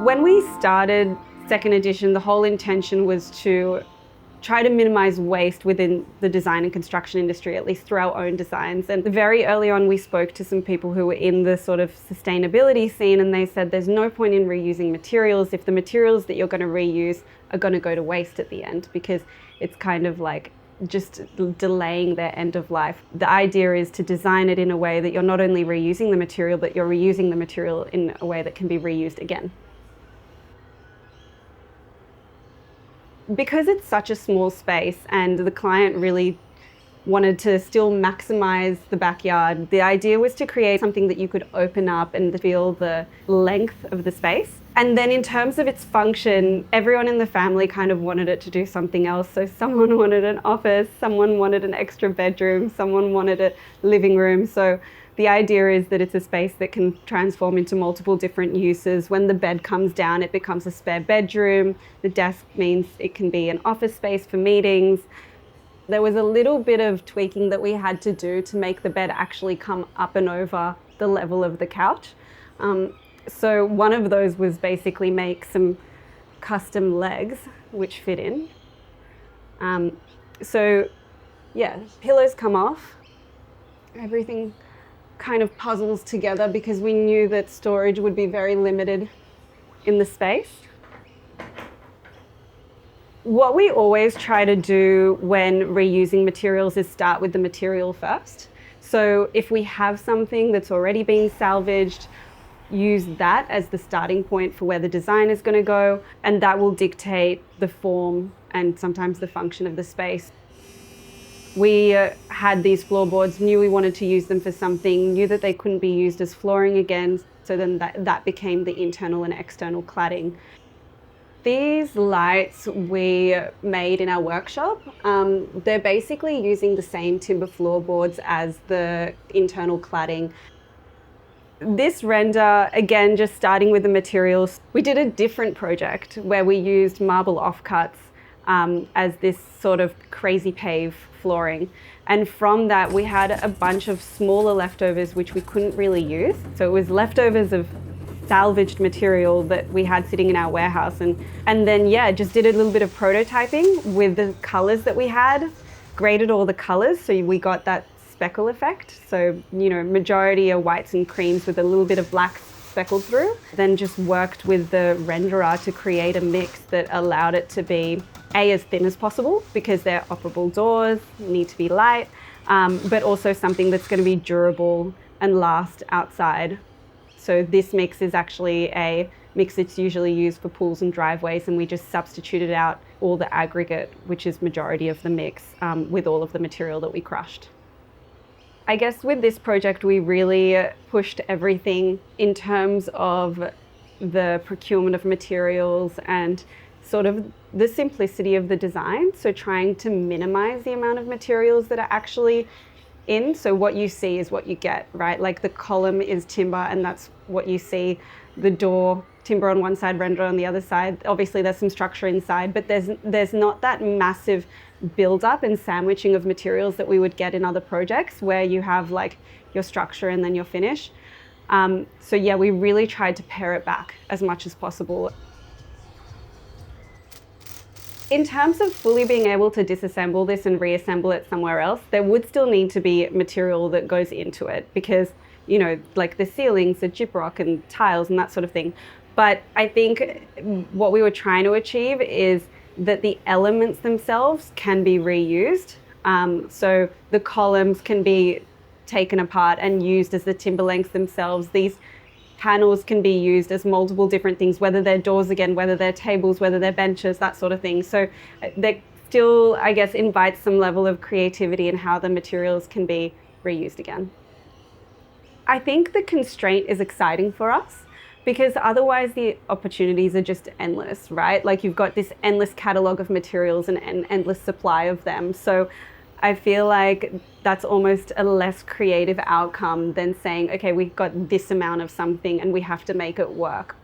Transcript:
When we started second edition, the whole intention was to try to minimize waste within the design and construction industry, at least through our own designs. And very early on, we spoke to some people who were in the sort of sustainability scene, and they said there's no point in reusing materials if the materials that you're going to reuse are going to go to waste at the end, because it's kind of like just delaying their end of life. The idea is to design it in a way that you're not only reusing the material, but you're reusing the material in a way that can be reused again. Because it's such a small space and the client really wanted to still maximize the backyard, the idea was to create something that you could open up and feel the length of the space. And then in terms of its function, everyone in the family kind of wanted it to do something else. So someone wanted an office, someone wanted an extra bedroom, someone wanted a living room. So the idea is that it's a space that can transform into multiple different uses. When the bed comes down, it becomes a spare bedroom. The desk means it can be an office space for meetings. There was a little bit of tweaking that we had to do to make the bed actually come up and over the level of the couch. So one of those was basically make some custom legs which fit in. So yeah, pillows come off, everything kind of puzzles together because we knew that storage would be very limited in the space. What we always try to do when reusing materials is start with the material first. So if we have something that's already been salvaged, use that as the starting point for where the design is going to go, and that will dictate the form and sometimes the function of the space. We had these floorboards, knew we wanted to use them for something, knew that they couldn't be used as flooring again, so then that became the internal and external cladding. These lights we made in our workshop. They're basically using the same timber floorboards as the internal cladding. This render, again, just starting with the materials, we did a different project where we used marble offcuts as this sort of crazy pave flooring. And from that, we had a bunch of smaller leftovers which we couldn't really use. So it was leftovers of salvaged material that we had sitting in our warehouse. And then, yeah, just did a little bit of prototyping with the colors that we had, graded all the colors, so we got that speckle effect. So, you know, majority are whites and creams with a little bit of black speckled through. Then just worked with the renderer to create a mix that allowed it to be as thin as possible, because they're operable doors, need to be light, but also something that's going to be durable and last outside. So this mix is actually a mix that's usually used for pools and driveways, and we just substituted out all the aggregate, which is majority of the mix, with all of the material that we crushed. I guess with this project, we really pushed everything in terms of the procurement of materials and sort of the simplicity of the design. So trying to minimize the amount of materials that are actually in. So what you see is what you get, right? Like the column is timber and that's what you see. The door, timber on one side, render on the other side. Obviously there's some structure inside, but there's not that massive build-up and sandwiching of materials that we would get in other projects where you have like your structure and then your finish. So yeah, we really tried to pare it back as much as possible. In terms of fully being able to disassemble this and reassemble it somewhere else, there would still need to be material that goes into it because, you know, like the ceilings, the gyprock and tiles and that sort of thing. But I think what we were trying to achieve is that the elements themselves can be reused. So the columns can be taken apart and used as the timber lengths themselves. These panels can be used as multiple different things, whether they're doors again, whether they're tables, whether they're benches, that sort of thing. So they still, I guess, invites some level of creativity in how the materials can be reused again. I think the constraint is exciting for us because otherwise the opportunities are just endless, right? Like you've got this endless catalog of materials and an endless supply of them. So I feel like that's almost a less creative outcome than saying, okay, we've got this amount of something and we have to make it work.